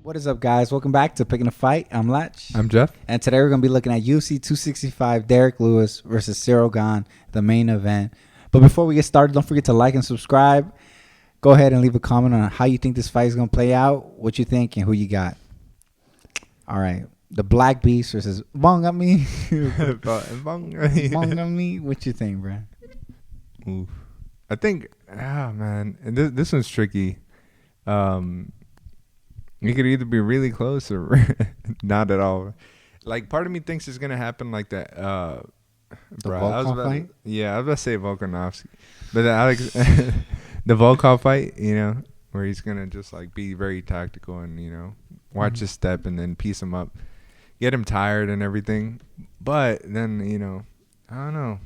What is up, guys? Welcome back to Picking a Fight. I'm Lach. I'm Jeff. And today we're going to be looking at UFC 265, Derrick Lewis versus Ciryl Gane, the main event. But before we get started, don't forget to like and subscribe. Go ahead and leave a comment on how you think this fight is going to play out, what you think, and who you got. All right. The Black Beast versus Gamin. Gamin. What you think, bro? Oof. I think, man, and this one's tricky. It could either be really close or not at all. Like, part of me thinks it's gonna happen like that. The Volkov fight? Yeah, I was about to say Volkanovski, but the Volkov fight, where he's gonna just like be very tactical and watch his step and then piece him up, get him tired and everything. But then I don't know.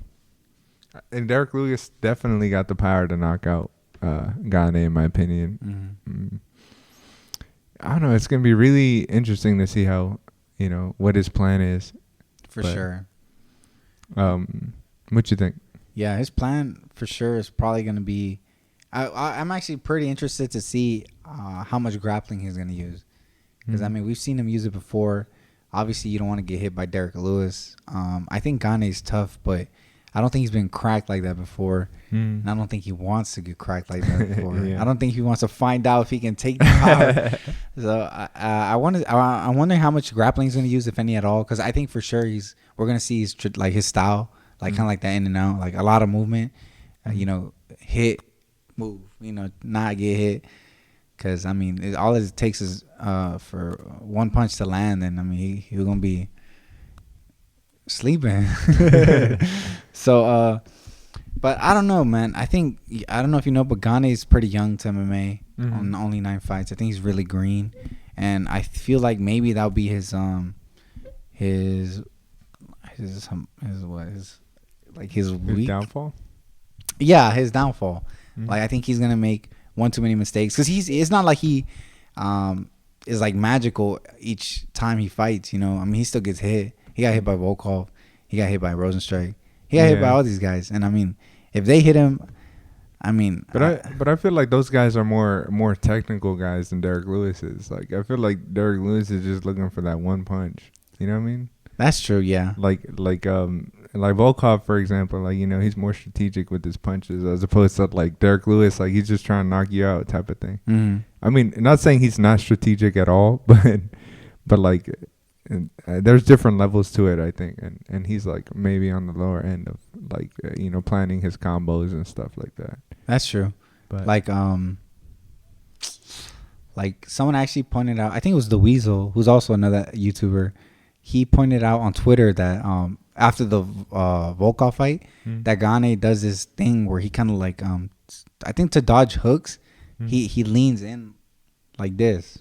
And Derrick Lewis definitely got the power to knock out Gane, in my opinion. Mm-hmm. I don't know. It's going to be really interesting to see how, what his plan is. For sure. What you think? Yeah, his plan for sure is probably going to be... I'm actually pretty interested to see how much grappling he's going to use. Because, we've seen him use it before. Obviously, you don't want to get hit by Derrick Lewis. I think Gane is tough, but I don't think he's been cracked like that before. And I don't think he wants to get cracked like that before. Yeah. I don't think he wants to find out if he can take the power. So I'm wondering how much grappling he's going to use, if any at all. Because I think for sure we're going to see his style, like kind of like that in and out, like a lot of movement. Hit, move. Not get hit. Because all it takes is for one punch to land, and he's going to be sleeping. So but I don't know, man. I don't know if you know, but Gane is pretty young to MMA. On only 9 fights. I think he's really green, and I feel like maybe that'll be his downfall. Yeah, his downfall. Like, I think he's gonna make one too many mistakes, because it's not like he is like magical each time he fights. He still gets hit. He got hit by Volkov. He got hit by Rosenstrike. He got hit by all these guys. And if they hit him, But I feel like those guys are more technical guys than Derrick Lewis is. Like, I feel like Derrick Lewis is just looking for that one punch. You know what I mean? That's true. Yeah. Like Volkov, for example. Like, he's more strategic with his punches as opposed to like Derrick Lewis. Like, he's just trying to knock you out, type of thing. Not saying he's not strategic at all, but like. And there's different levels to it, I think, and he's like maybe on the lower end of like planning his combos and stuff like that. That's true. But like someone actually pointed out, I think it was the Weasel, who's also another YouTuber. He pointed out on Twitter that after the Volkov fight, that Gane does this thing where he kind of like I think to dodge hooks, he leans in like this.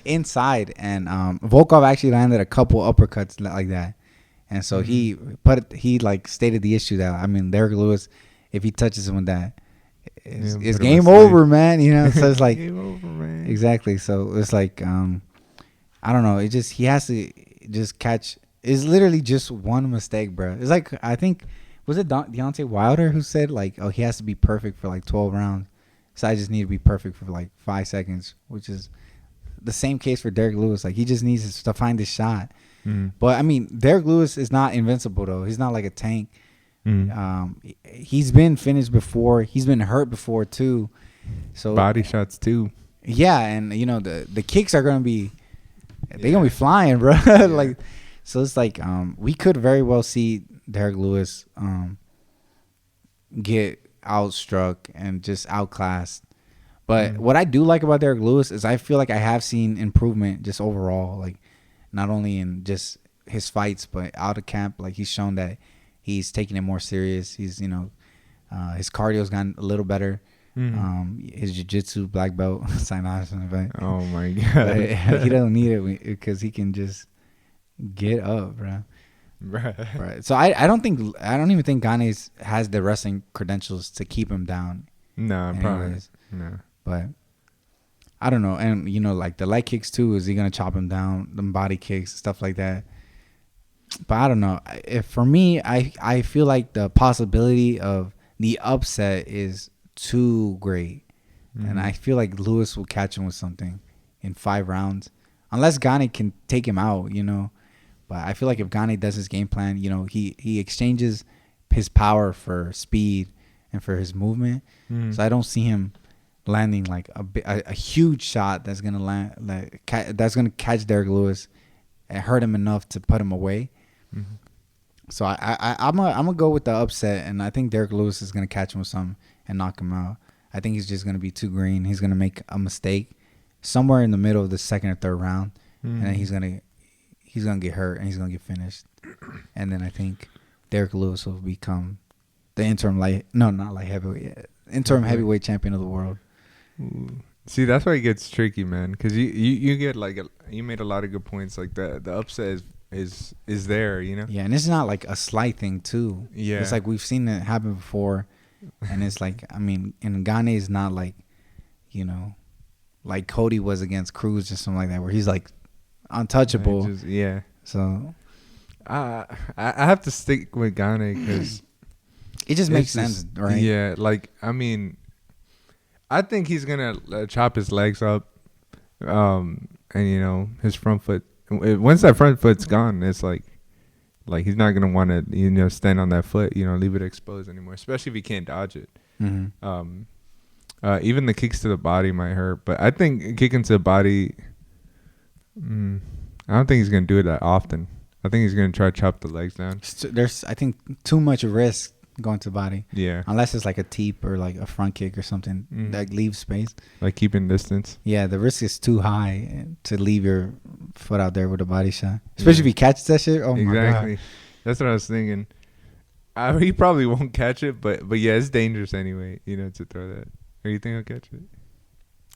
Inside, and Volkov actually landed a couple uppercuts like that, and so he stated the issue that Derrick Lewis, if he touches him with that, it's game over, man. So it's like game over, man. Exactly. So it's like I don't know. He has to just catch. It's literally just one mistake, bro. It's like, I think, was it Deontay Wilder who said like, he has to be perfect for like 12 rounds. So I just need to be perfect for like 5 seconds, which is the same case for Derrick Lewis. Like, he just needs to find his shot. But Derrick Lewis is not invincible though. He's not like a tank. He's been finished before. He's been hurt before too. So body shots too. Yeah, and the kicks are gonna be gonna be flying, bro. Like, so it's like we could very well see Derrick Lewis get outstruck and just outclassed. But what I do like about Derrick Lewis is I feel like I have seen improvement just overall, like not only in just his fights but out of camp. Like, he's shown that he's taking it more serious. He's his cardio's gotten a little better. His jiu-jitsu black belt signed off. Oh my god. He doesn't need it because he can just get up, bro. Right. So I don't even think Gane has the wrestling credentials to keep him down. No, probably no. But I don't know. And like the leg kicks too, is he gonna chop him down? The body kicks, stuff like that. But I don't know. For me, I feel like the possibility of the upset is too great, and I feel like Lewis will catch him with something. in 5 rounds, unless Gane can take him out, you know. But I feel like if Gane does his game plan, you know, he exchanges his power for speed and for his movement. So I don't see him landing like a huge shot that's gonna land that's gonna catch Derrick Lewis and hurt him enough to put him away. So I'm gonna go with the upset, and I think Derrick Lewis is gonna catch him with something and knock him out. I think he's just gonna be too green. He's gonna make a mistake somewhere in the middle of the second or third round, and then he's gonna get hurt and he's gonna get finished. And then I think Derrick Lewis will become the interim heavyweight champion of the world. Ooh. See, that's why it gets tricky, man. Because you get like you made a lot of good points. Like the upset is there, you know. Yeah, and it's not like a slight thing too. Yeah, it's like we've seen it happen before, and it's like, I mean, and Gane is not like, you know, like Cody was against Cruz or something like that, where he's like untouchable. Yeah. So I have to stick with Gane because it just makes sense, right? Yeah, like I mean, I think he's gonna chop his legs up, and you know his front foot. Once that front foot's gone, it's like he's not gonna want to stand on that foot, leave it exposed anymore. Especially if he can't dodge it. Even the kicks to the body might hurt, but I think kicking to the body, I don't think he's gonna do it that often. I think he's gonna try to chop the legs down. There's, I think, too much risk going to the body. Yeah. Unless it's like a teep or like a front kick or something that leaves space. Like keeping distance. Yeah, the risk is too high to leave your foot out there with a body shot. Especially if he catches that shit. Oh my God. That's what I was thinking. He probably won't catch it, but yeah, it's dangerous anyway, to throw that. Or you think he'll catch it?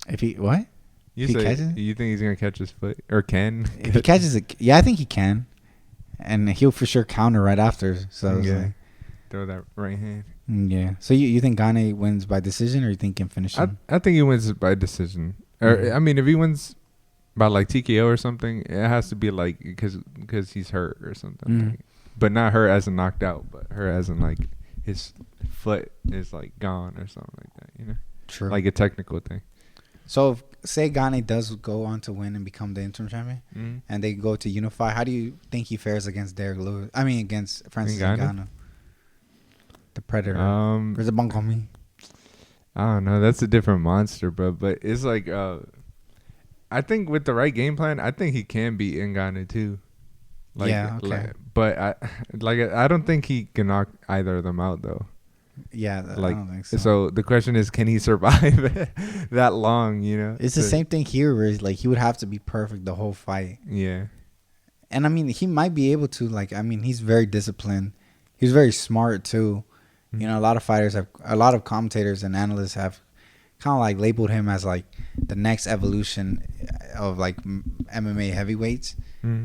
If he, what? You think he's going to catch his foot? Or can? If he catches it, yeah, I think he can. And he'll for sure counter right after. So yeah. Throw that right hand. Yeah. So you think Gane wins by decision, or you think he can finish him? I think he wins by decision. Or I mean, if he wins by like TKO or something, it has to be like because he's hurt or something. But not hurt as in knocked out, but hurt as in like his foot is like gone or something like that. True. Like a technical thing. So if, say Gane does go on to win and become the interim champion, and they go to unify, how do you think he fares against Derrick Lewis? I mean, against Francis Ngannou, the Predator. Or the Bonkomi. I don't know. That's a different monster, bro. But it's like, I think with the right game plan, I think he can beat Ngannou too. Like, yeah. Okay. But I don't think he can knock either of them out though. Yeah, I don't think so. So the question is, can he survive that long? It's the same thing here, where like he would have to be perfect the whole fight. Yeah. And I mean, he might be able to. Like, I mean, he's very disciplined. He's very smart too. A lot of commentators and analysts have kind of like labeled him as like the next evolution of like MMA heavyweights,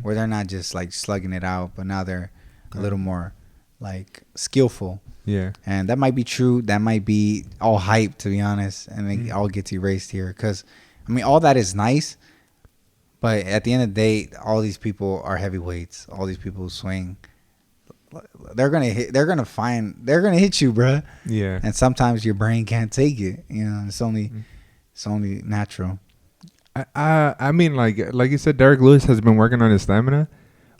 where they're not just like slugging it out, but now they're a little more like skillful. Yeah. And that might be true. That might be all hype, to be honest. And it all gets erased here. Because, I mean, all that is nice. But at the end of the day, all these people are heavyweights. All these people who swing. They're going to hit you, bruh. Yeah. And sometimes your brain can't take it. It's only natural. I mean, like you said, Derrick Lewis has been working on his stamina.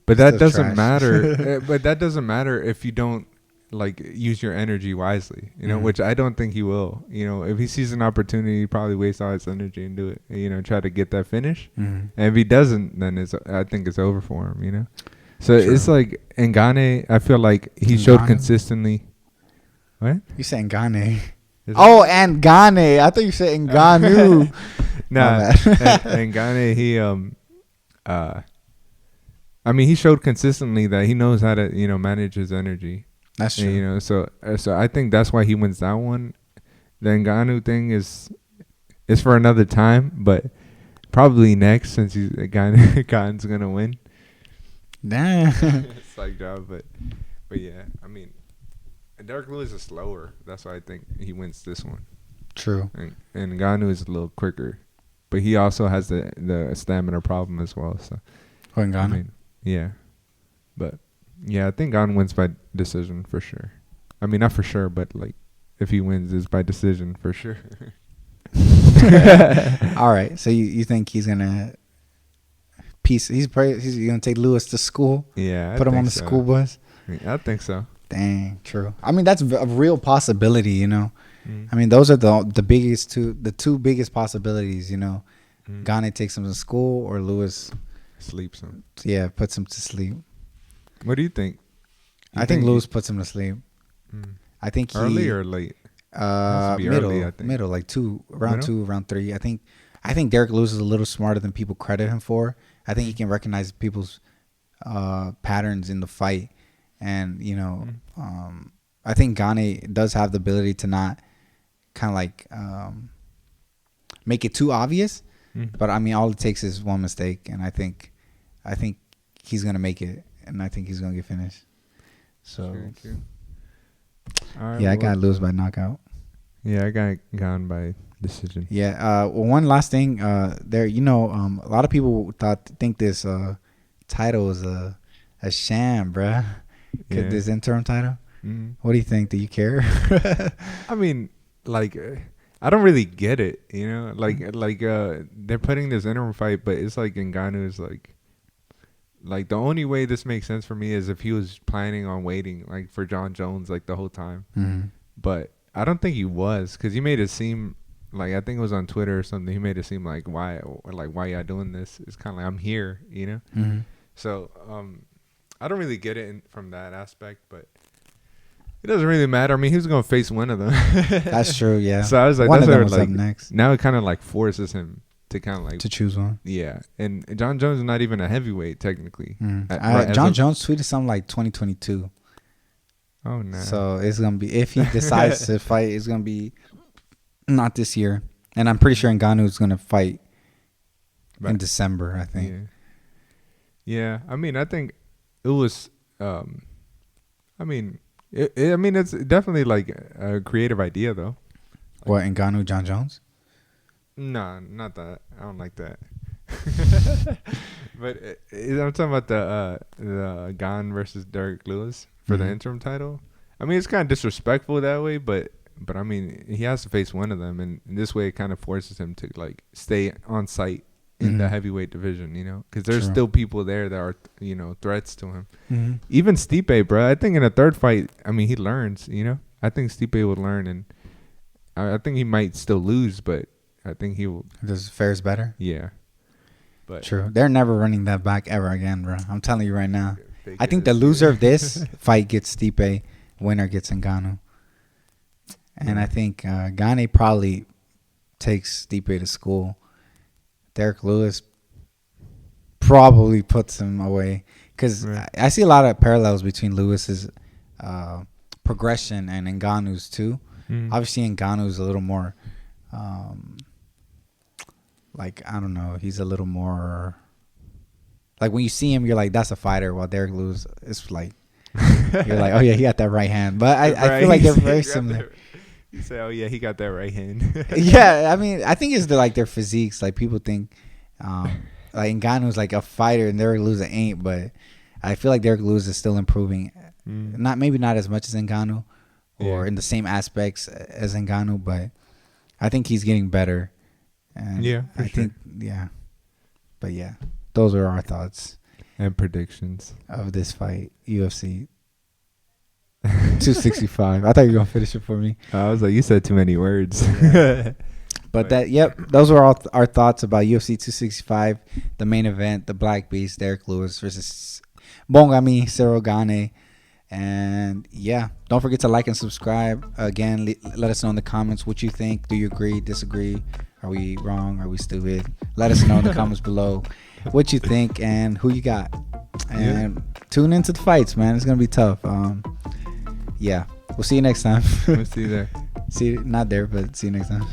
But that doesn't matter. But that doesn't matter if you don't like use your energy wisely, which I don't think he will. If he sees an opportunity, he probably waste all his energy and do it. Try to get that finish. And if he doesn't, then I think it's over for him. So it's like Ngannou, I feel like he showed consistently. What? You saying Ngannou? And Gane. I thought you said Ngannou. Nah, Ngannou, he I mean, he showed consistently that he knows how to manage his energy. That's true. And, so I think that's why he wins that one. The Ngannou thing is for another time, but probably next, since Gane's gonna win. Damn. It's like job, but yeah, I mean, Derrick Lewis is slower. That's why I think he wins this one. True. And Ngannou is a little quicker, but he also has the stamina problem as well. So. Ngannou. I mean, yeah, but. Yeah, I think Gane wins by decision for sure. I mean, not for sure, but like if he wins, it's by decision for sure. All right. So you think he's gonna he's gonna take Lewis to school? Yeah. Put him on the school bus. I think so. Dang, true. I mean, that's a real possibility. Mm. I mean, those are the two biggest possibilities. Gane takes him to school, or Lewis Sleeps him. Yeah, puts him to sleep. What do you think? I think Lewis puts him to sleep. I think he early or late? Middle, early, I think. middle, like round Middle? 2, round 3. I think Derrick Lewis is a little smarter than people credit him for. I think he can recognize people's patterns in the fight, and I think Gane does have the ability to not kind of like make it too obvious. But I mean, all it takes is one mistake, and I think he's gonna make it, and I think he's gonna get finished. So, True. All right, yeah, I got Lewis by knockout. Yeah, I got gone by decision. Yeah. Well, one last thing. There, a lot of people think this title is a sham, bruh. Yeah. This interim title. Mm. What do you think? Do you care? I mean, like, I don't really get it. They're putting this interim fight, but it's like Ngannou is like the only way this makes sense for me is if he was planning on waiting like for John Jones like the whole time. Mm-hmm. But I don't think he was, because he made it seem like, I think it was on Twitter or something, he made it seem like why y'all doing this? It's kind of like, I'm here, Mm-hmm. So I don't really get it from that aspect, but it doesn't really matter. I mean, he was gonna face one of them. That's true. Yeah. So I was like, one of that's them was like up next now it kind of like forces him to kind of like to choose one. Yeah, and John Jones is not even a heavyweight technically. John Jones tweeted something like 2022. Oh no! So it's gonna be, if he decides to fight, it's gonna be not this year, and I'm pretty sure Ngannou is gonna fight in December. I think. Yeah. I mean, I think it was. I mean, it's definitely like a creative idea though. What, Ngannou, John Jones? No, not that. I don't like that. But I'm talking about the Gane versus Derrick Lewis for the interim title. I mean, it's kind of disrespectful that way, but I mean, he has to face one of them, and this way it kind of forces him to like stay on site in the heavyweight division, because there's still people there that are threats to him. Even Stipe, bro. I think in a third fight, I mean, he learns. I think Stipe would learn, and I think he might still lose, but I think he will. Does fares better? Yeah. But true. They're never running that back ever again, bro. I'm telling you right now. I think the loser of this fight gets Stipe. Winner gets Ngannou. And I think Gane probably takes Stipe to school. Derrick Lewis probably puts him away. Because I see a lot of parallels between Lewis's progression and Ngannou's too. Obviously, Ngannou's a little more... like, I don't know, he's a little more like, when you see him, you're like, that's a fighter, while Derrick Lewis is like, you're like, oh yeah, he got that right hand. But I feel like they're very similar. You say, oh yeah, he got that right hand. Yeah, I mean, I think it's their physiques. Like, people think like Ngannou's like a fighter and Derrick Lewis ain't, but I feel like Derrick Lewis is still improving. Maybe not as much as Ngannou or in the same aspects as Ngannou, but I think he's getting better. And I think, but yeah, those are our thoughts and predictions of this fight, UFC 265. I thought you were gonna finish it for me. I was like, you said too many words. But those were all our thoughts about UFC 265, the main event, the Black Beast, Derrick Lewis versus Bongami, Ciryl Gane. And don't forget to like and subscribe. Again, let us know in the comments what you think. Do you agree, disagree? Are we wrong? Are we stupid? Let us know in the comments below what you think and who you got. And tune into the fights, man. It's going to be tough. We'll see you next time. We'll see you there. Not there, but see you next time.